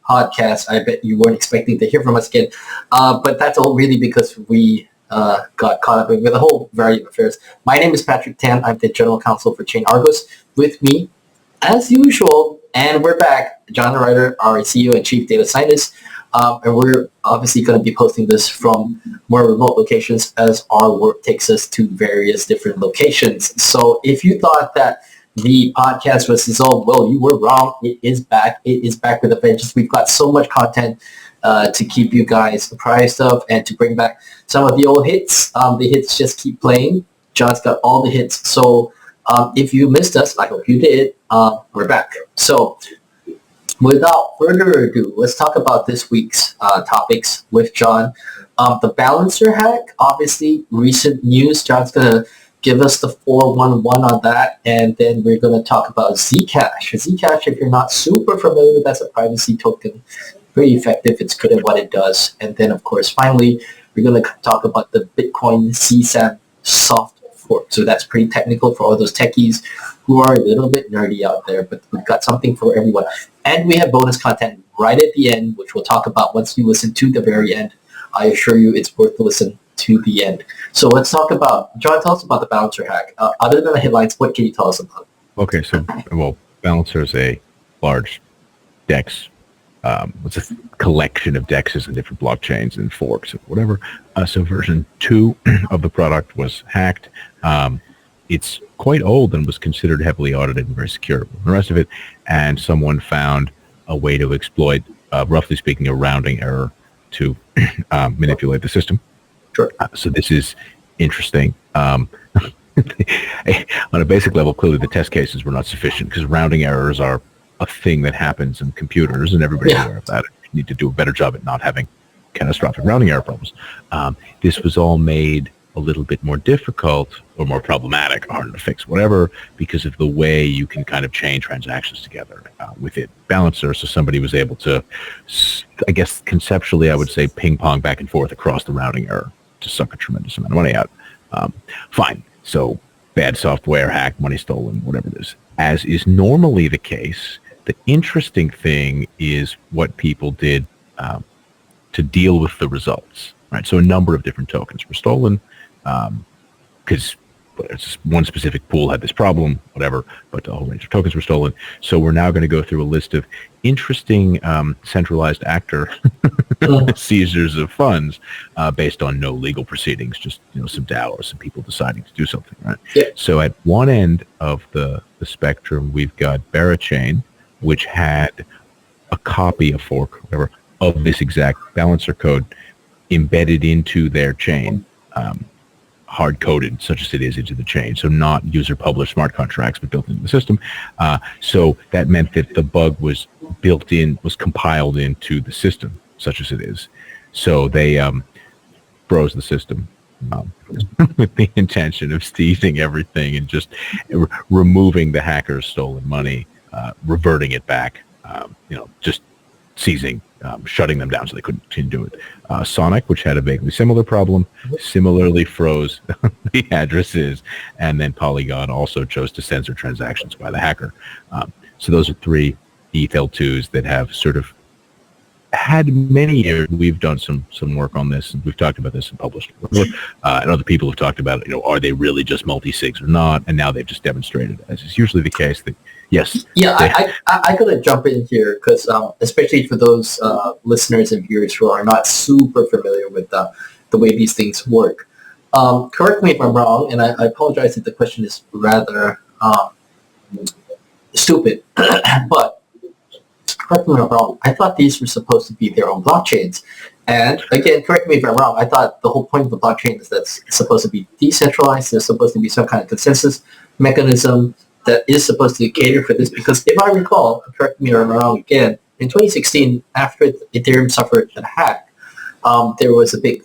podcast. I bet you weren't expecting to hear from us again. But that's all really because we got caught up with the whole variety of affairs. My name is Patrick Tan. I'm the General Counsel for Chain Argos. With me, as usual, and we're back, John Ryder, our CEO and Chief Data Scientist. And we're obviously going to be posting this from more remote locations as our work takes us to various different locations. So if you thought that the podcast was dissolved, well, you were wrong. It is back. It is back with a vengeance. We've got so much content to keep you guys apprised of and to bring back some of the old hits. The hits just keep playing. John's got all the hits. So if you missed us, I hope you did, we're back. So without further ado, let's talk about this week's topics with John. The balancer hack, obviously, recent news. John's going to give us the 411 on that, and then we're going to talk about Zcash. Zcash, if you're not super familiar with, that's a privacy token. Very effective. It's good at what it does. And then, of course, finally, we're going to talk about the Bitcoin CSAM Softfork. So that's pretty technical for all those techies who are a little bit nerdy out there, but we've got something for everyone. And we have bonus content right at the end, which we'll talk about once you listen to the very end. I assure you it's worth to listen to the end. So let's talk about, John, tell us about the balancer hack. Other than the headlines, what can you tell us about? Okay, so, well, balancer is a large DEX. It's a collection of DEXs and different blockchains and forks and whatever. So version 2 of the product was hacked. It's quite old and was considered heavily audited and very secure. The rest of it, and someone found a way to exploit, roughly speaking, a rounding error to manipulate the system. Sure. So this is interesting. On a basic level, clearly the test cases were not sufficient because rounding errors are a thing that happens in computers, and everybody's aware of that. You need to do a better job at not having catastrophic rounding error problems. This was all made a little bit more difficult or more problematic, harder to fix, whatever, because of the way you can kind of chain transactions together with it. Balancer, so somebody was able to, I guess conceptually, I would say ping pong back and forth across the rounding error to suck a tremendous amount of money out. Fine. So bad software, hack, money stolen, whatever it is. As is normally the case, the interesting thing is what people did to deal with the results. Right. So a number of different tokens were stolen because one specific pool had this problem, whatever, but a whole range of tokens were stolen. So we're now going to go through a list of interesting centralized actor seizures of funds based on no legal proceedings, just some DAO or some people deciding to do something, right? Yeah. So at one end of the spectrum, we've got Berachain, which had a copy, a fork, whatever, of this exact balancer code embedded into their chain, hard-coded, such as it is, into the chain. So not user-published smart contracts, but built into the system. So that meant that the bug was built in, was compiled into the system, such as it is. So they froze the system with the intention of seizing everything and just removing the hacker's stolen money, reverting it back, just seizing, shutting them down so they couldn't do it. Sonic, which had a vaguely similar problem, similarly froze the addresses, and then Polygon also chose to censor transactions by the hacker. So those are three ETH2s that have sort of had many years. We've done some work on this, and we've talked about this and published it. And other people have talked about it, are they really just multi-sigs or not? And now they've just demonstrated, as is usually the case, that yes. Yeah, I gotta jump in here because especially for those listeners and viewers who are not super familiar with the way these things work. Correct me if I'm wrong, and I apologize if the question is rather stupid, but correct me if I'm wrong. I thought these were supposed to be their own blockchains. And again, correct me if I'm wrong. I thought the whole point of the blockchain is that it's supposed to be decentralized. There's supposed to be some kind of consensus mechanism that is supposed to cater for this. Because if I recall, correct me if I'm wrong again, in 2016, after Ethereum suffered a hack, there was a big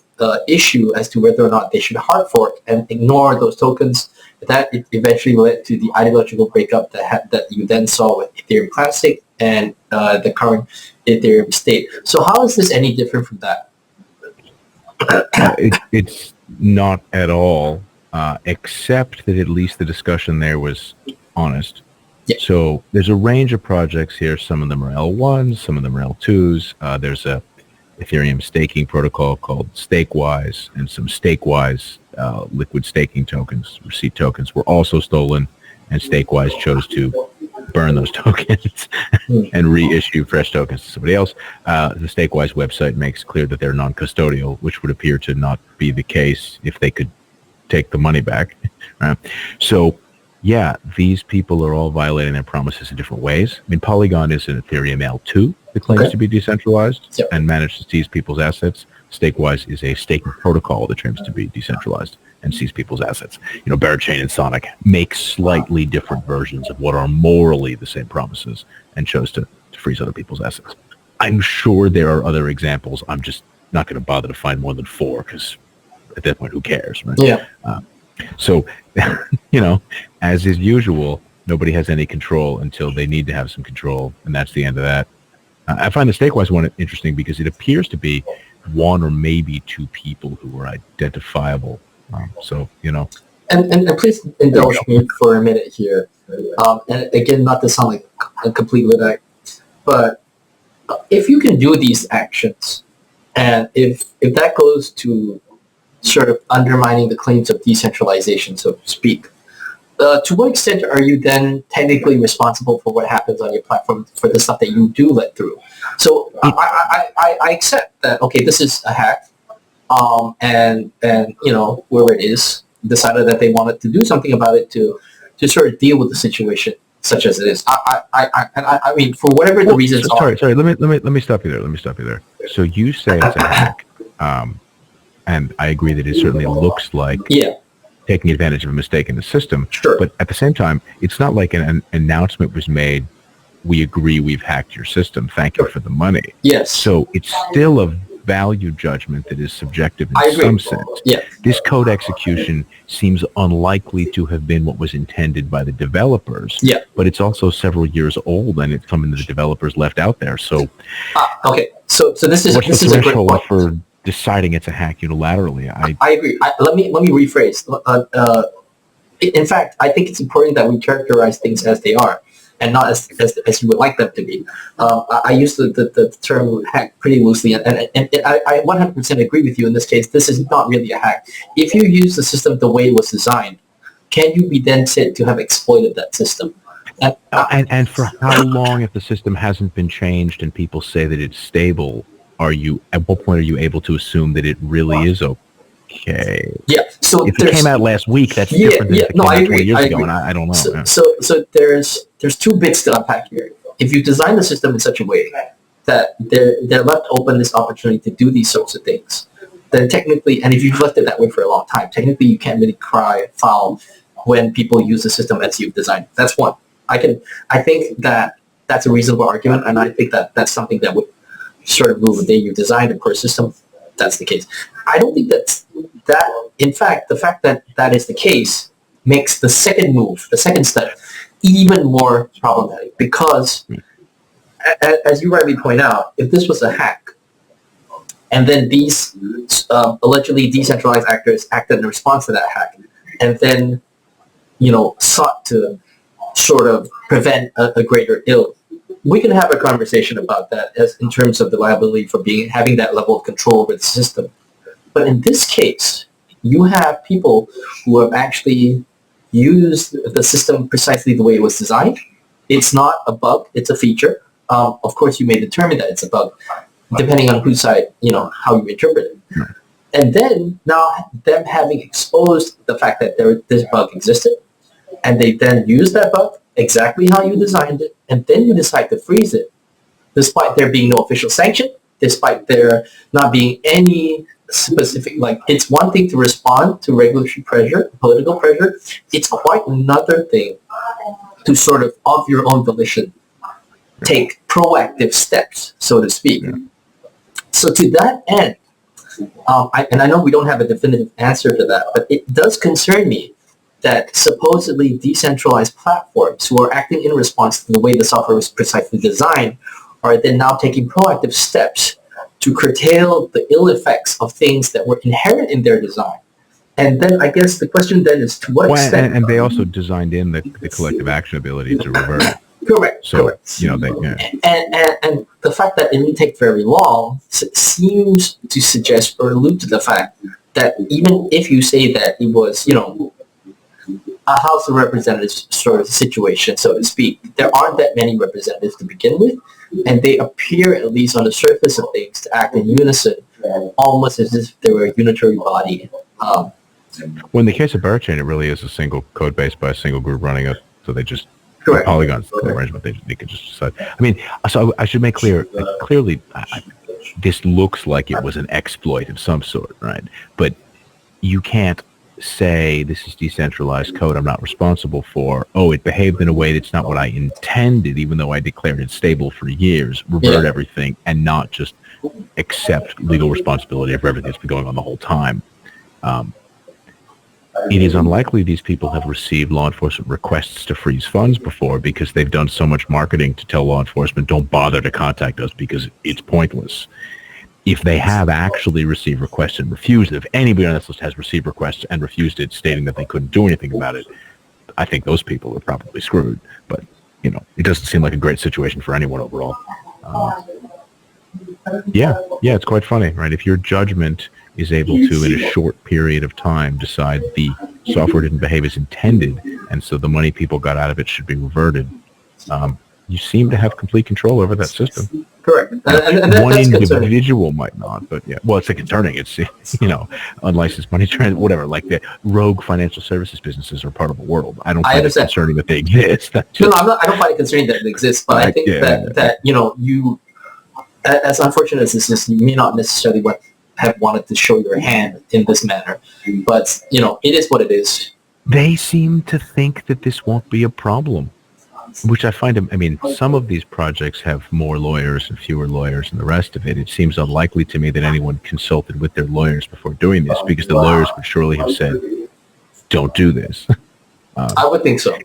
issue as to whether or not they should hard fork and ignore those tokens. That eventually led to the ideological breakup that you then saw with Ethereum Classic and the current Ethereum state. So how is this any different from that? It's not at all, except that at least the discussion there was honest. Yeah. So there's a range of projects here. Some of them are L1s, some of them are L2s. There's a Ethereum staking protocol called StakeWise, and some StakeWise liquid staking tokens, receipt tokens, were also stolen, and StakeWise chose to burn those tokens and reissue fresh tokens to somebody else. The StakeWise website makes clear that they're non-custodial, which would appear to not be the case if they could take the money back. So, yeah, these people are all violating their promises in different ways. I mean, Polygon is an Ethereum L2 that claims to be decentralized and managed to seize people's assets. StakeWise is a staking protocol that claims to be decentralized and seize people's assets. You know, Berachain and Sonic make slightly different versions of what are morally the same promises and chose to freeze other people's assets. I'm sure there are other examples. I'm just not going to bother to find more than 4 because at that point, who cares, right? Yeah. So, you know, as is usual, nobody has any control until they need to have some control, and that's the end of that. I find the StakeWise one interesting because it appears to be 1 or maybe 2 people who were identifiable. So, you know. And please indulge me for a minute here. And again, not to sound like a complete Luddite, but if you can do these actions, and if that goes to sort of undermining the claims of decentralization, so to speak, to what extent are you then technically responsible for what happens on your platform for the stuff that you do let through? So I accept that, okay, this is a hack, and you know, whoever it is decided that they wanted to do something about it to sort of deal with the situation such as it is. I mean, for whatever the reasons are. Sorry. Let me stop you there. So you say it's a hack, and I agree that it certainly looks like taking advantage of a mistake in the system. Sure. But at the same time, it's not like an announcement was made, we agree we've hacked your system, thank you for the money. Yes. So it's still a value judgment that is subjective in some sense. Yeah. This code execution seems unlikely to have been what was intended by the developers. Yeah. But it's also several years old, and it's something that the developers left out there. So okay. So this is what's this the is a great threshold point for deciding it's a hack unilaterally? I agree. Let me rephrase. In fact, I think it's important that we characterize things as they are, and not as you would like them to be. I use the term hack pretty loosely, and I 100% agree with you in this case. This is not really a hack. If you use the system the way it was designed, can you be then said to have exploited that system? And for how long, if the system hasn't been changed and people say that it's stable, at what point are you able to assume that it really is okay? Yeah. So if it came out last week, that's different than if it came out 20 years ago, and I don't know. So there's 2 bits to unpack here. If you design the system in such a way that they're left open this opportunity to do these sorts of things, then technically, and if you've left it that way for a long time, technically you can't really cry foul when people use the system as you've designed it. That's one. I think that's a reasonable argument, and I think that's something that would sort of move the day you designed a core system. That's the case. I don't think that. In fact, the fact that that is the case makes the second move, the second step, even more problematic because, as you rightly point out, if this was a hack, and then these allegedly decentralized actors acted in response to that hack, and then, you know, sought to sort of prevent a greater ill, we can have a conversation about that as in terms of the liability for having that level of control over the system. But in this case, you have people who have actually used the system precisely the way it was designed. It's not a bug, it's a feature. Of course, you may determine that it's a bug, depending on whose side, you know, how you interpret it. And then now them having exposed the fact that this bug existed, and they then use that bug exactly how you designed it, and then you decide to freeze it, despite there being no official sanction, despite there not being any specific, like, it's one thing to respond to regulatory pressure, political pressure. It's quite another thing to sort of your own volition, take proactive steps, so to speak. So to that end, and I know we don't have a definitive answer to that, but it does concern me that supposedly decentralized platforms who are acting in response to the way the software was precisely designed are then now taking proactive steps to curtail the ill effects of things that were inherent in their design And then I guess the question then is to what extent... And they also designed in the collective action ability to revert it. Correct. So, correct. And the fact that it didn't take very long seems to suggest or allude to the fact that even if you say that it was, a House of Representatives sort of situation, so to speak, there aren't that many representatives to begin with, and they appear, at least on the surface of things, to act in unison, almost as if they were a unitary body. Well, in the case of Berachain, it really is a single code base by a single group running it, so they just... Correct. Polygon's the arrangement, they can just decide. I mean, so I should make clear that clearly this looks like it was an exploit of some sort, right? But you can't say this is decentralized code I'm not responsible for. Oh, it behaved in a way that's not what I intended, even though I declared it stable for years, revert everything, and not just accept legal responsibility for everything that's been going on the whole time. It is unlikely these people have received law enforcement requests to freeze funds before, because they've done so much marketing to tell law enforcement, don't bother to contact us because it's pointless. If they have actually received requests and refused, if anybody on this list has received requests and refused it, stating that they couldn't do anything about it, I think those people are probably screwed. But, it doesn't seem like a great situation for anyone overall. It's quite funny, right? If your judgment is able to, in a short period of time, decide the software didn't behave as intended, and so the money people got out of it should be reverted, you seem to have complete control over that system. Correct. And one individual might not, but it's concerning. It's, unlicensed money transfer, whatever, like the rogue financial services businesses are part of the world. I don't find it concerning that they exist. I don't find it concerning that it exists, but I think that you, as unfortunate as this is, you may not necessarily have wanted to show your hand in this manner, but it is what it is. They seem to think that this won't be a problem, which I find, some of these projects have more lawyers and fewer lawyers than the rest of it. It seems unlikely to me that anyone consulted with their lawyers before doing this, because the lawyers would surely have said, don't do this. I would think so.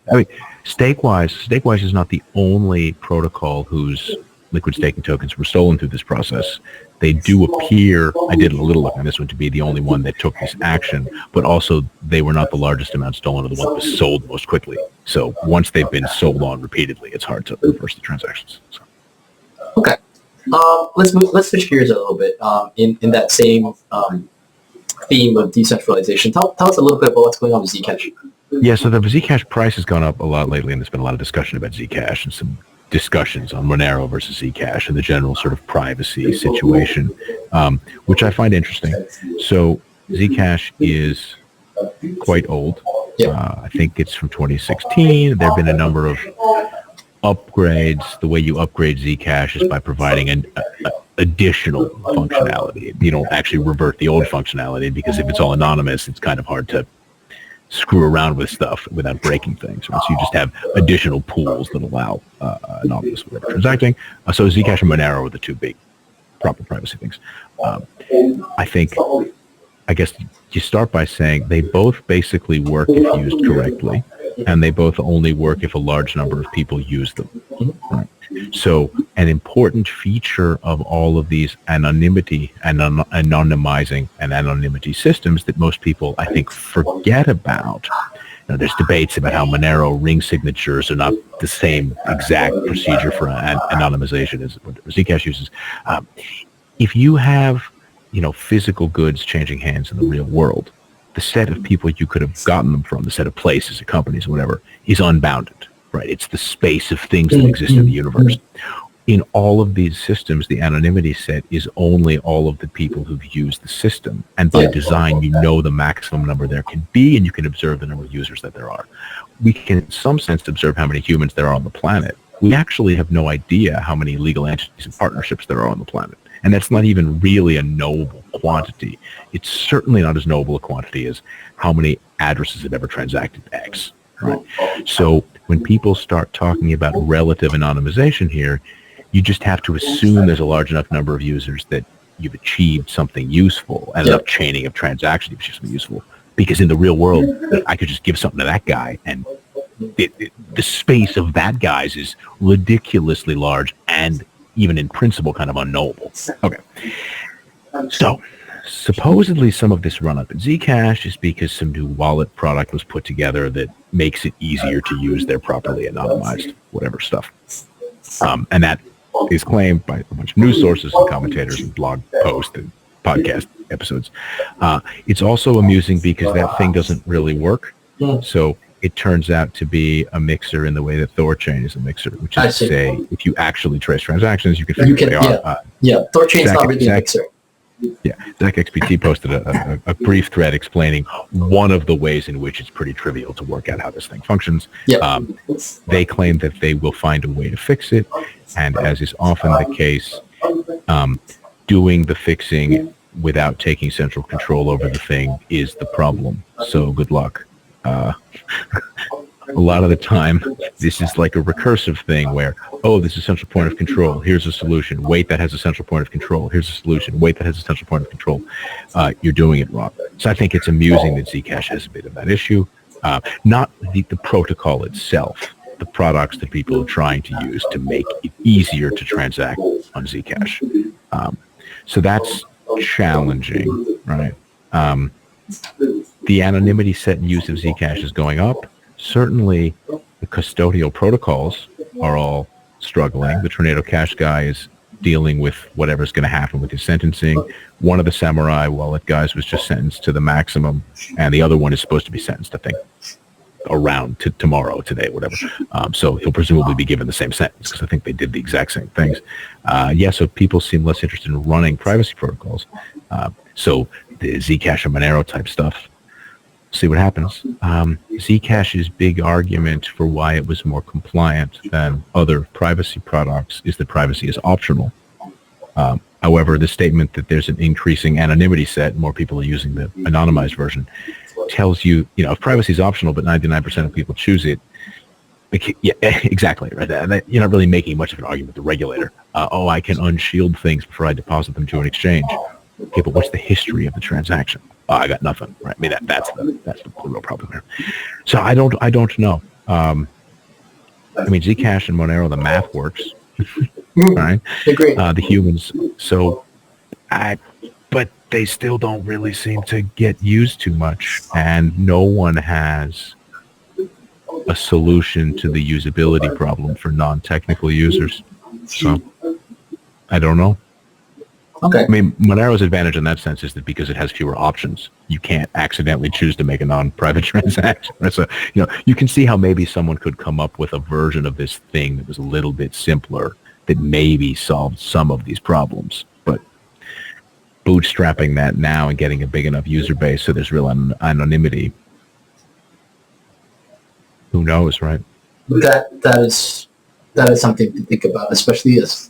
StakeWise is not the only protocol whose liquid staking tokens were stolen through this process. They do appear, I did a little look on this one, to be the only one that took this action, but also they were not the largest amount stolen, or the one that was sold most quickly. So once they've been sold on repeatedly, it's hard to reverse the transactions. So. Okay. Let's switch gears a little bit in that same theme of decentralization. Tell us a little bit about what's going on with Zcash. Yeah, so the Zcash price has gone up a lot lately, and there's been a lot of discussion about Zcash and some discussions on Monero versus Zcash and the general sort of privacy situation, which I find interesting. So Zcash is quite old. I think it's from 2016. There have been a number of upgrades. The way you upgrade Zcash is by providing an additional functionality. You don't actually revert the old functionality, because if it's all anonymous, it's kind of hard to screw around with stuff without breaking things. Right? So you just have additional pools that allow anonymous whatever transacting. So Zcash and Monero are the two big proper privacy things. I guess you start by saying they both basically work if used correctly, and they both only work if a large number of people use them. Right? So an important feature of all of these anonymity and anonymizing and anonymity systems that most people, I think, forget about. There's debates about how Monero ring signatures are not the same exact procedure for anonymization as what Zcash uses. If you have, physical goods changing hands in the real world, the set of people you could have gotten them from, the set of places, or companies, or whatever, is unbounded. Right, it's the space of things that exist in the universe. In all of these systems, the anonymity set is only all of the people who've used the system. And by design, you know the maximum number there can be, and you can observe the number of users that there are. We can, in some sense, observe how many humans there are on the planet. We actually have no idea how many legal entities and partnerships there are on the planet. And that's not even really a knowable quantity. It's certainly not as knowable a quantity as how many addresses have ever transacted X. Right? So when people start talking about relative anonymization here, you just have to assume there's a large enough number of users that you've achieved something useful, and enough chaining of transactions to achieve something useful. Because in the real world, I could just give something to that guy, and the space of that guy's is ridiculously large, and even in principle kind of unknowable. Okay. So supposedly some of this run up in Zcash is because some new wallet product was put together that makes it easier to use their properly anonymized whatever stuff. And that is claimed by a bunch of news sources and commentators and blog posts and podcast episodes. It's also amusing because that thing doesn't really work. So it turns out to be a mixer in the way that Thorchain is a mixer, which is to say, if you actually trace transactions, you can figure they are. Thorchain is not really a mixer. Yeah, Zach XPT posted a brief thread explaining one of the ways in which it's pretty trivial to work out how this thing functions. They claim that they will find a way to fix it, and as is often the case, doing the fixing without taking central control over the thing is the problem. So good luck. A lot of the time, this is like a recursive thing where, oh, this is a central point of control. Here's a solution. Wait, that has a central point of control. Here's a solution. Wait, that has a central point of control. You're doing it wrong. So I think it's amusing that Zcash has a bit of that issue. Not the protocol itself, the products that people are trying to use to make it easier to transact on Zcash. So that's challenging, right? The anonymity set and use of Zcash is going up. Certainly, the custodial protocols are all struggling. The Tornado Cash guy is dealing with whatever's going to happen with his sentencing. One of the Samurai Wallet guys was just sentenced to the maximum, and the other one is supposed to be sentenced, I think, around to tomorrow, today, whatever. So he'll presumably be given the same sentence because I think they did the exact same things. So people seem less interested in running privacy protocols. So the Zcash and Monero type stuff, see what happens. Zcash's big argument for why it was more compliant than other privacy products is that privacy is optional. However, the statement that there's an increasing anonymity set, more people are using the anonymized version, tells you, if privacy is optional, but 99% of people choose it, yeah, exactly, right? You're not really making much of an argument with the regulator. I can unshield things before I deposit them to an exchange. Okay, but what's the history of the transaction? I got nothing, right? I mean, that's the real problem here. So I don't know. Zcash and Monero, the math works, right? Agree. The humans. So, but they still don't really seem to get used too much, and no one has a solution to the usability problem for non-technical users. So I don't know. Okay. Monero's advantage in that sense is that because it has fewer options, you can't accidentally choose to make a non-private transaction. So, you can see how maybe someone could come up with a version of this thing that was a little bit simpler that maybe solved some of these problems. But bootstrapping that now and getting a big enough user base so there's real anonymity, who knows, right? That is something to think about, especially as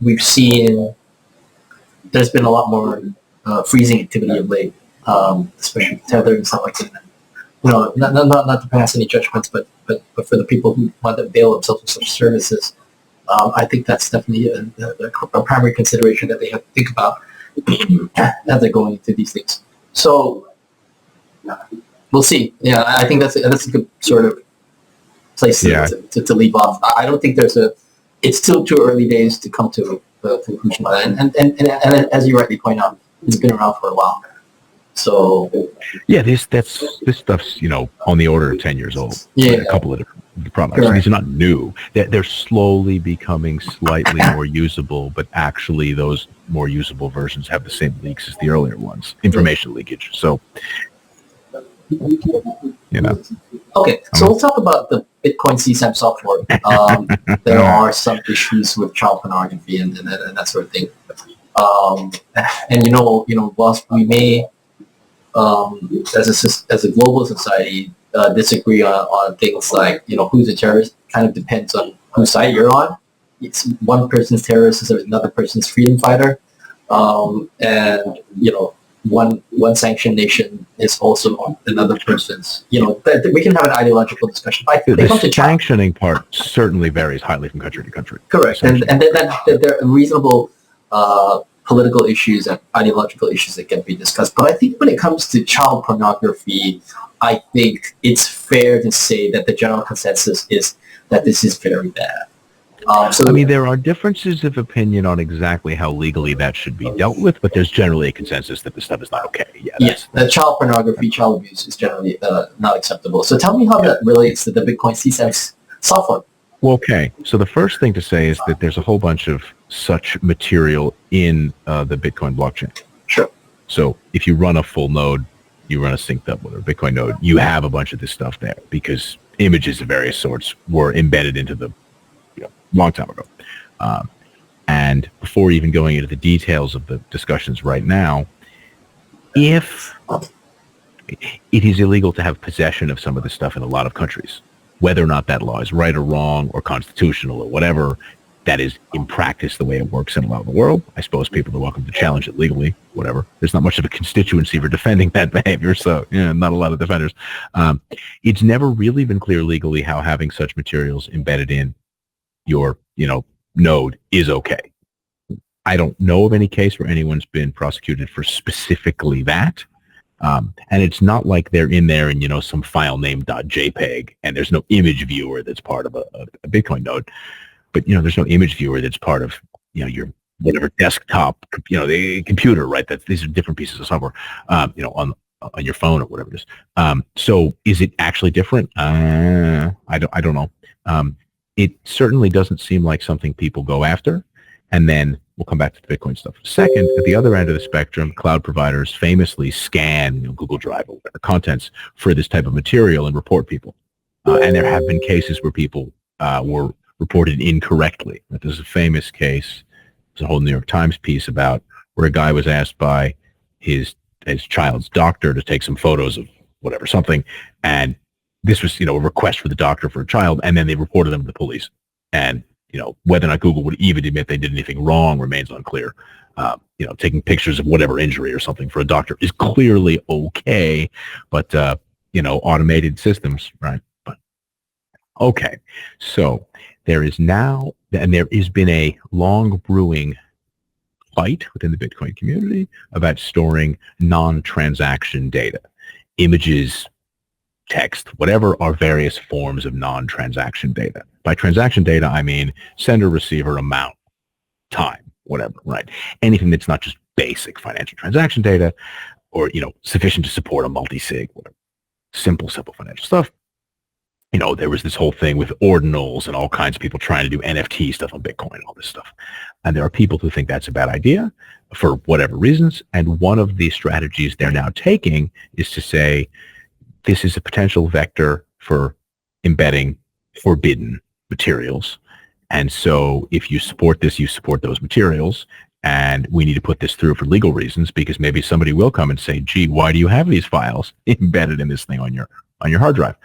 we've seen there's been a lot more freezing activity of late, especially Tether and stuff like that. Not to pass any judgments, but for the people who want to avail themselves of such services, I think that's definitely a primary consideration that they have to think about as they're going into these things. So we'll see. Yeah, I think that's a good sort of place to leave off. I don't think it's still too early days to come to a conclusion on that. And as you rightly point out, it's been around for a while. So yeah, this stuff's on the order of 10 years old. Yeah, a couple of different products. These are not new. They're slowly becoming slightly more usable, but actually those more usable versions have the same leaks as the earlier ones. Information leakage. So Okay, so we'll talk about the Bitcoin CSAM Softfork. There are some issues with child pornography and that sort of thing. Whilst we may, as a global society, disagree on things like who's a terrorist, kind of depends on whose side you're on. It's one person's terrorist is another person's freedom fighter, one sanctioned nation is also another person's. We can have an ideological discussion. The sanctioning part certainly varies highly from country to country. Correct, and there are reasonable political issues and ideological issues that can be discussed. But I think when it comes to child pornography, I think it's fair to say that the general consensus is that this is very bad. So I mean, there are differences of opinion on exactly how legally that should be dealt with, but there's generally a consensus that this stuff is not okay. Yes, the child pornography, child abuse is generally not acceptable. So tell me how that relates to the Bitcoin C6 software. Well, okay. So the first thing to say is that there's a whole bunch of such material in the Bitcoin blockchain. Sure. So if you run a full node, you run a synced up with a Bitcoin node, you have a bunch of this stuff there because images of various sorts were embedded into the long time ago. And before even going into the details of the discussions right now, if it is illegal to have possession of some of this stuff in a lot of countries, whether or not that law is right or wrong or constitutional or whatever, that is in practice the way it works in a lot of the world. I suppose people are welcome to challenge it legally, whatever. There's not much of a constituency for defending that behavior, so not a lot of defenders. It's never really been clear legally how having such materials embedded in your node is okay. I don't know of any case where anyone's been prosecuted for specifically that. And it's not like they're in there in some file name .jpeg and there's no image viewer that's part of a Bitcoin node. But there's no image viewer that's part of your whatever desktop the computer, right? These are different pieces of software on your phone or whatever it is. So is it actually different? I don't know. It certainly doesn't seem like something people go after. And then we'll come back to the Bitcoin stuff. Second, at the other end of the spectrum, cloud providers famously scan Google Drive or whatever contents for this type of material and report people. And there have been cases where people were reported incorrectly. There's a famous case, there's a whole New York Times piece about where a guy was asked by his child's doctor to take some photos of whatever, something, and this was, a request for the doctor for a child, and then they reported them to the police. And, whether or not Google would even admit they did anything wrong remains unclear. Taking pictures of whatever injury or something for a doctor is clearly okay, but, automated systems, right? But, okay. So there is now, and there has been a long brewing fight within the Bitcoin community about storing non-transaction data, images, text, whatever are various forms of non-transaction data. By transaction data, I mean sender, receiver, amount, time, whatever, right? Anything that's not just basic financial transaction data or, sufficient to support a multi-sig, whatever. Simple financial stuff. There was this whole thing with ordinals and all kinds of people trying to do NFT stuff on Bitcoin and all this stuff. And there are people who think that's a bad idea for whatever reasons. And one of the strategies they're now taking is to say, this is a potential vector for embedding forbidden materials. And so if you support this, you support those materials. And we need to put this through for legal reasons because maybe somebody will come and say, gee, why do you have these files embedded in this thing on your hard drive?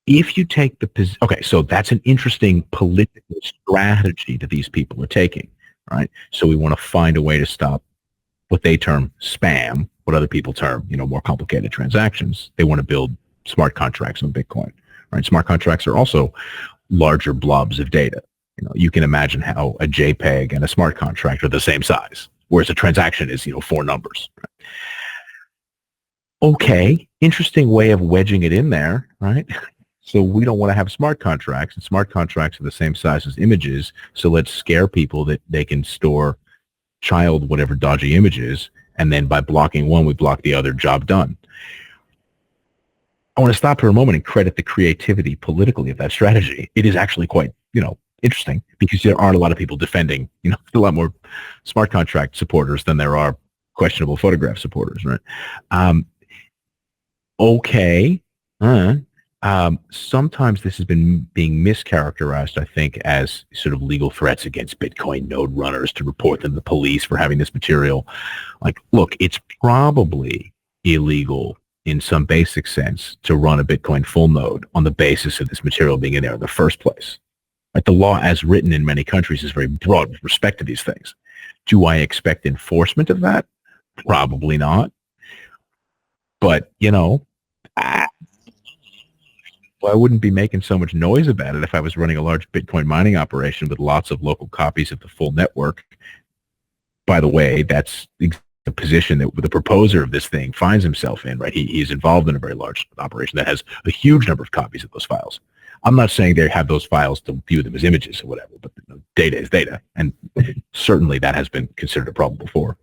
If you take okay, so that's an interesting political strategy that these people are taking, right? So we want to find a way to stop what they term spam, what other people term, more complicated transactions. They want to build smart contracts on Bitcoin, right? Smart contracts are also larger blobs of data. You can imagine how a JPEG and a smart contract are the same size, whereas a transaction is, 4 numbers. Right? Okay, interesting way of wedging it in there, right? So we don't want to have smart contracts, and smart contracts are the same size as images, so let's scare people that they can store child whatever dodgy images, and then by blocking one, we block the other, job done. I want to stop for a moment and credit the creativity politically of that strategy. It is actually quite, interesting because there aren't a lot of people defending, a lot more smart contract supporters than there are questionable photograph supporters, right? Okay. Sometimes this has been being mischaracterized, I think, as sort of legal threats against Bitcoin node runners to report them to the police for having this material. Like, look, it's probably illegal in some basic sense to run a Bitcoin full node on the basis of this material being in there in the first place. Like, the law as written in many countries is very broad with respect to these things. Do I expect enforcement of that? Probably not. But, I wouldn't be making so much noise about it if I was running a large Bitcoin mining operation with lots of local copies of the full network. By the way, that's the position that the proposer of this thing finds himself in, right? He's involved in a very large operation that has a huge number of copies of those files. I'm not saying they have those files to view them as images or whatever, but data is data, and certainly that has been considered a problem before.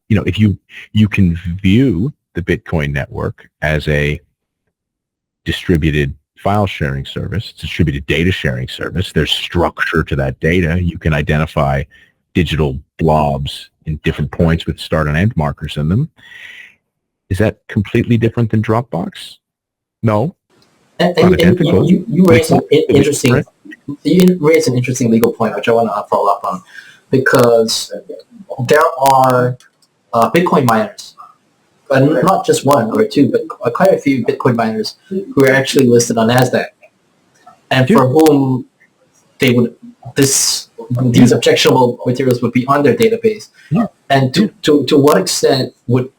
If you can view the Bitcoin network as a distributed file sharing service, distributed data sharing service. There's structure to that data. You can identify digital blobs in different points with start and end markers in them. Is that completely different than Dropbox? No. And you raise an interesting legal point, which I want to follow up on, because there are Bitcoin miners, and not just one or two, but quite a few Bitcoin miners who are actually listed on NASDAQ, and for whom these objectionable materials would be on their database. Yeah. And to what extent would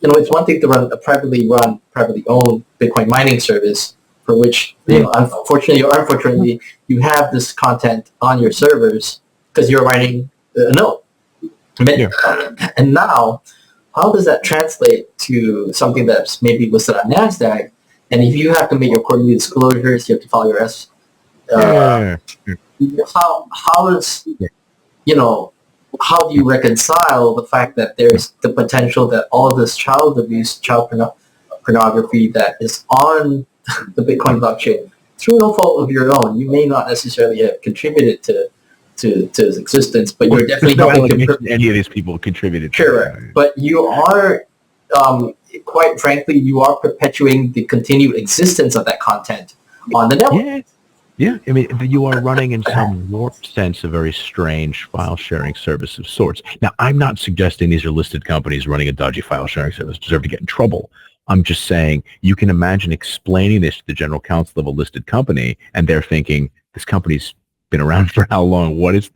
it's one thing to run a privately owned Bitcoin mining service for which unfortunately or unfortunately you have this content on your servers because you're mining a node. And now, how does that translate to something that's maybe listed on NASDAQ? And if you have to make your quarterly disclosures, you have to file your how do you reconcile the fact that there's the potential that all of this child abuse, child pornography that is on the Bitcoin blockchain through no fault of your own? You may not necessarily have contributed to its existence, but you're definitely helping any of these people contributed. Correct. But you are, quite frankly, you are perpetuating the continued existence of that content on the network. Yeah. I mean, you are running in some warped sense a very strange file sharing service of sorts. Now, I'm not suggesting these are listed companies running a dodgy file sharing service deserve to get in trouble. I'm just saying you can imagine explaining this to the general counsel of a listed company, and they're thinking, this company's been around for how long? What is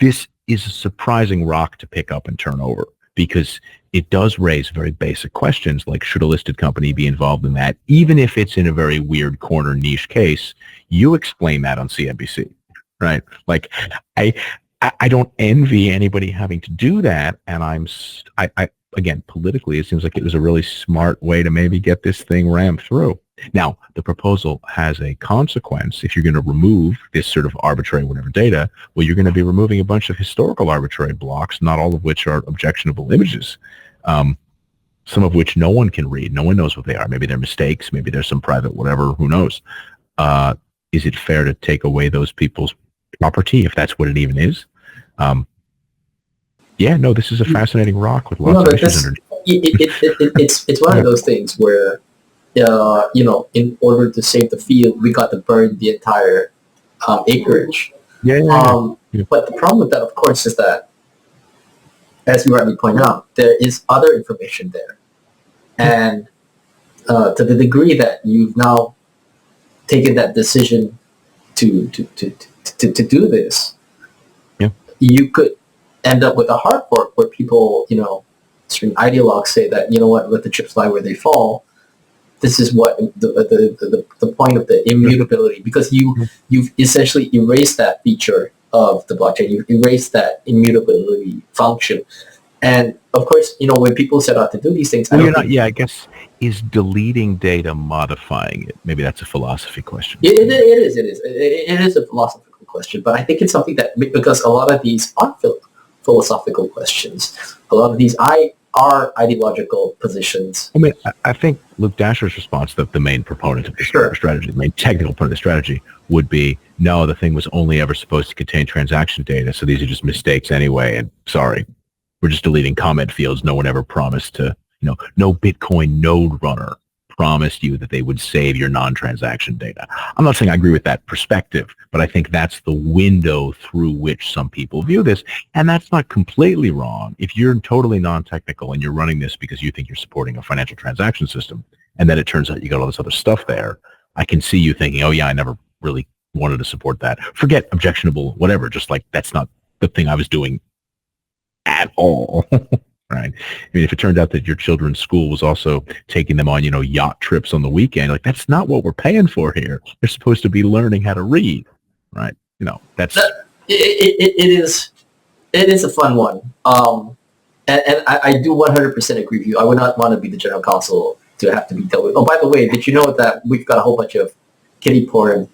this is a surprising rock to pick up and turn over, because it does raise very basic questions like, should a listed company be involved in that? Even if it's in a very weird corner niche case, you explain that on CNBC, right? Like, I don't envy anybody having to do that. And I again, politically, it seems like it was a really smart way to maybe get this thing rammed through. Now, the proposal has a consequence. If you're going to remove this sort of arbitrary whatever data, well, you're going to be removing a bunch of historical arbitrary blocks, not all of which are objectionable images, some of which no one can read. No one knows what they are. Maybe they're mistakes. Maybe there's some private whatever. Who knows? Is it fair to take away those people's property, if that's what it even is? This is a fascinating rock with lots of issues underneath. It's one of those things where in order to save the field, we got to burn the entire acreage. But the problem with that, of course, is that, as you rightly point out, there is other information there. And to the degree that you've now taken that decision to do this, you could end up with a hard fork where people, certain ideologues say that, let the chips lie where they fall. This is what the point of the immutability, because you've essentially erased that feature of the blockchain. You've erased that immutability function. And of course, when people set out to do these things, I guess, is deleting data modifying it? Maybe that's a philosophy question. It is. It is a philosophical question, but I think it's something that, because a lot of these aren't philosophical questions, a lot of these are ideological positions. I mean, I think Luke Dasher's response, the main proponent of this strategy, the main technical part of the strategy, would be, no, the thing was only ever supposed to contain transaction data, so these are just mistakes anyway, and sorry, we're just deleting comment fields. No one ever promised to, no Bitcoin node runner promised you that they would save your non-transaction data. I'm not saying I agree with that perspective, but I think that's the window through which some people view this, and that's not completely wrong. If you're totally non-technical and you're running this because you think you're supporting a financial transaction system, and then it turns out you got all this other stuff there, I can see you thinking, oh yeah, I never really wanted to support that. Forget objectionable, whatever, just like that's not the thing I was doing at all. Right. I mean, if it turned out that your children's school was also taking them on, yacht trips on the weekend, like, that's not what we're paying for here. They're supposed to be learning how to read, right? That's it is a fun one. And I do 100% agree with you. I would not want to be the general counsel to have to be dealt with. Oh, by the way, did you know that we've got a whole bunch of kiddie porn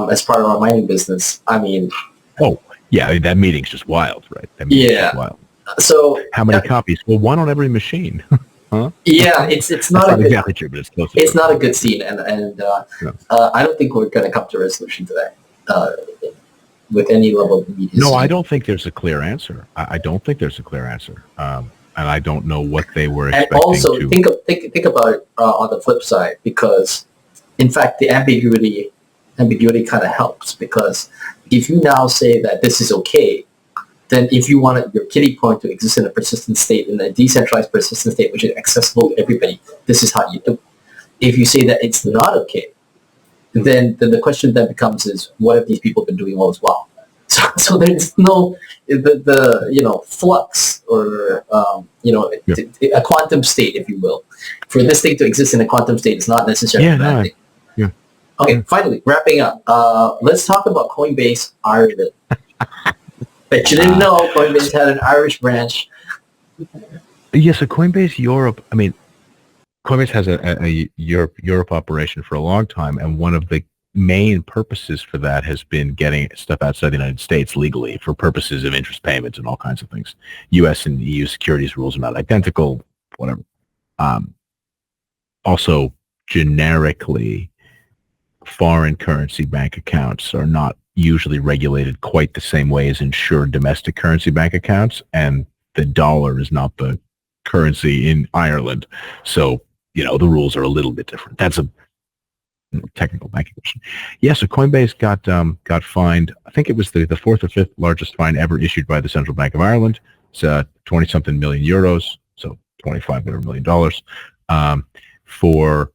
as part of our mining business. I mean, oh yeah, that meeting's just wild, right? That meeting's just wild. So how many copies? Well, one on every machine. Huh? Yeah, it's not a good, exactly true, but it's close. It's not a good scene, and I don't think we're going to come to a resolution to that with any level of media. No, I don't think there's a clear answer. I don't think there's a clear answer, and I don't know what they were expecting. And also, think about it on the flip side, because in fact the ambiguity kind of helps, because if you now say that this is okay, then if you want your kiddie point to exist in a persistent state, in a decentralized persistent state, which is accessible to everybody, this is how you do it. If you say that it's not okay, then the question then becomes is, what have these people been doing all as well? So there's no, flux or, a quantum state, if you will. For this thing to exist in a quantum state is not necessarily a bad thing. Yeah. Okay, finally, wrapping up. Let's talk about Coinbase Ireland. Bet you didn't know Coinbase had an Irish branch. Yeah, so Coinbase Europe, I mean, Coinbase has a Europe operation for a long time, and one of the main purposes for that has been getting stuff outside the United States legally for purposes of interest payments and all kinds of things. U.S. and EU securities rules are not identical, whatever. Also, generically, foreign currency bank accounts are not usually regulated quite the same way as insured domestic currency bank accounts, and the dollar is not the currency in Ireland. So, the rules are a little bit different. That's a technical banking question. Yeah, so Coinbase got fined. I think it was the fourth or fifth largest fine ever issued by the Central Bank of Ireland. It's 20-something million euros, so $25 million, for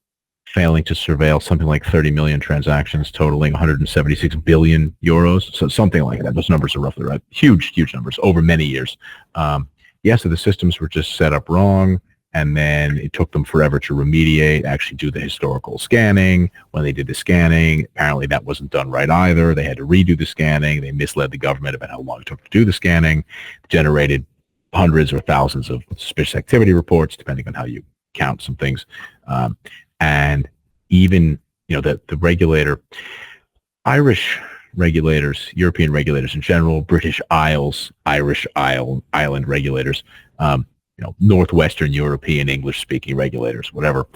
failing to surveil something like 30 million transactions totaling 176 billion euros. So something like that. Those numbers are roughly right. Huge numbers over many years. So the systems were just set up wrong, and then it took them forever to remediate, actually do the historical scanning. When they did the scanning, apparently that wasn't done right either. They had to redo the scanning. They misled the government about how long it took to do the scanning, generated hundreds or thousands of suspicious activity reports, depending on how you count some things. And even, the regulator, Irish regulators, European regulators in general, British Isles, Irish island regulators, Northwestern European English-speaking regulators, whatever,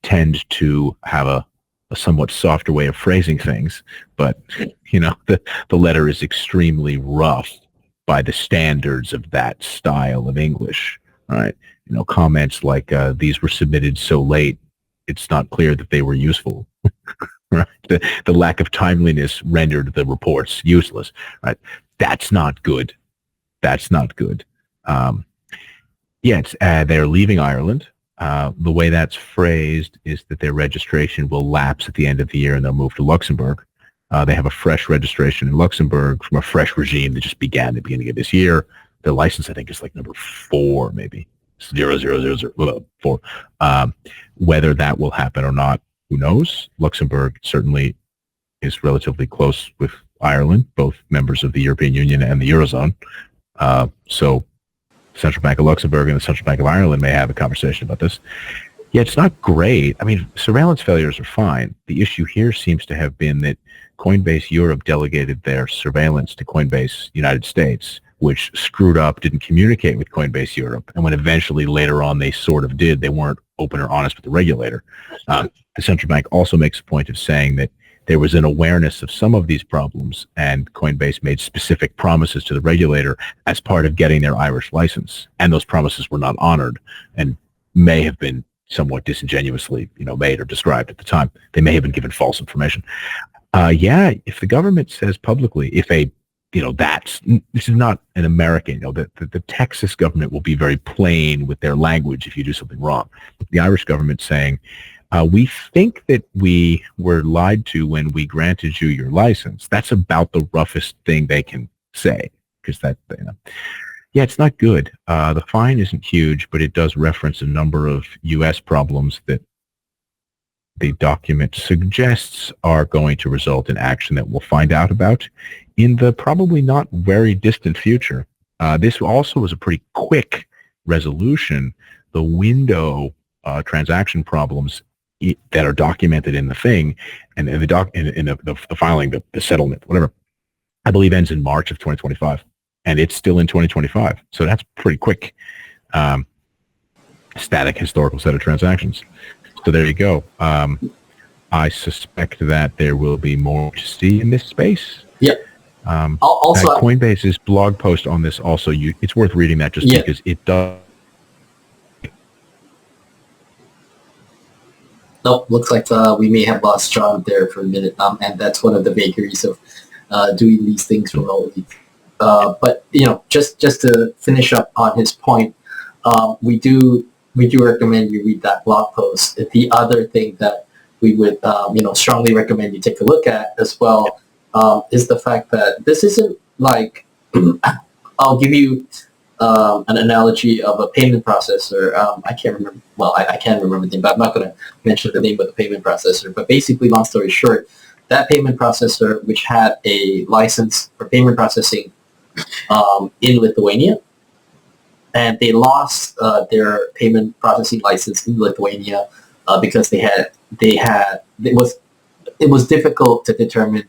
tend to have a somewhat softer way of phrasing things. But, the letter is extremely rough by the standards of that style of English, right? Comments like, these were submitted so late, it's not clear that they were useful. Right? The lack of timeliness rendered the reports useless. Right? That's not good. That's not good. They're leaving Ireland. The way that's phrased is that their registration will lapse at the end of the year and they'll move to Luxembourg. They have a fresh registration in Luxembourg from a fresh regime that just began at the beginning of this year. Their license, I think, is like number 4, maybe. 00004. Whether that will happen or not, who knows? Luxembourg certainly is relatively close with Ireland, both members of the European Union and the Eurozone. So the Central Bank of Luxembourg and the Central Bank of Ireland may have a conversation about this. Yeah, it's not great. I mean, surveillance failures are fine. The issue here seems to have been that Coinbase Europe delegated their surveillance to Coinbase United States, which screwed up, didn't communicate with Coinbase Europe. And when eventually later on they sort of did, they weren't open or honest with the regulator. The central bank also makes a point of saying that there was an awareness of some of these problems, and Coinbase made specific promises to the regulator as part of getting their Irish license. And those promises were not honored and may have been somewhat disingenuously, made or described at the time. They may have been given false information. If the government says publicly, this is not an American, the Texas government will be very plain with their language if you do something wrong. The Irish government saying, we think that we were lied to when we granted you your license. That's about the roughest thing they can say, because it's not good. The fine isn't huge, but it does reference a number of U.S. problems that the document suggests are going to result in action that we'll find out about in the probably not very distant future. This also was a pretty quick resolution. The window transaction problems that are documented in the thing, and the filing, the settlement, whatever, I believe ends in March of 2025, and it's still in 2025. So that's pretty quick. Static historical set of transactions. So there you go. I suspect that there will be more to see in this space. Yep. Also, Coinbase's blog post on this also, it's worth reading that just because it does. Nope, looks like we may have lost John there for a minute, and that's one of the vagaries of doing these things remotely. But just to finish up on his point, we do recommend you read that blog post. The other thing that we would strongly recommend you take a look at as well is the fact that this isn't like I'll give you an analogy of a payment processor. I can't remember. Well, I can remember the name, but I'm not going to mention the name of the payment processor. But basically, long story short, that payment processor, which had a license for payment processing in Lithuania, and they lost their payment processing license in Lithuania because it was difficult to determine.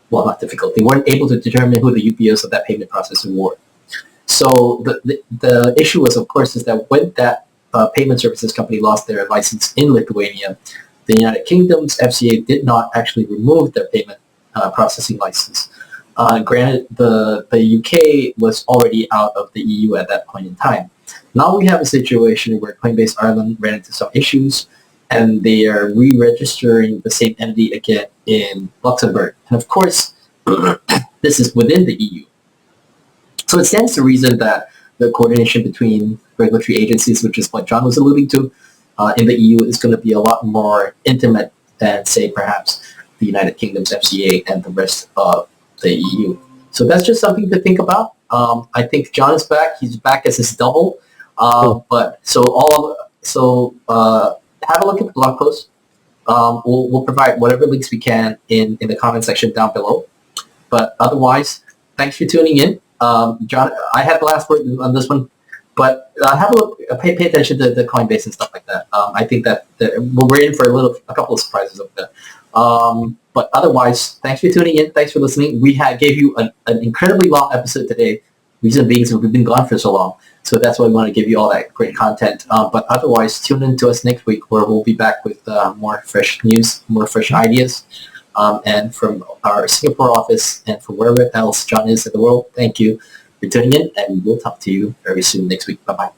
Well, not difficult. They weren't able to determine who the UPOs of that payment processor were. So the issue was, of course, is that when that payment services company lost their license in Lithuania, the United Kingdom's FCA did not actually remove their payment processing license. Granted, the UK was already out of the EU at that point in time. Now we have a situation where Coinbase Ireland ran into some issues, and they are re-registering the same entity again in Luxembourg. And of course, this is within the EU. So it stands to reason that the coordination between regulatory agencies, which is what John was alluding to, in the EU is going to be a lot more intimate than, say, perhaps the United Kingdom's FCA and the rest of the EU. So that's just something to think about. I think John is back. He's back as his double. But have a look at the blog post. We'll provide whatever links we can in the comment section down below. But otherwise, thanks for tuning in. John, I had the last word on this one, but have a look, pay attention to the Coinbase and stuff like that. I think that we're in for a couple of surprises over there. But otherwise, thanks for tuning in. Thanks for listening. We gave you an incredibly long episode today. Reason being is we've been gone for so long. So that's why we want to give you all that great content. But otherwise, tune in to us next week where we'll be back with more fresh news, more fresh ideas. And from our Singapore office and from wherever else John is in the world, thank you for tuning in, and we'll talk to you very soon next week. Bye-bye.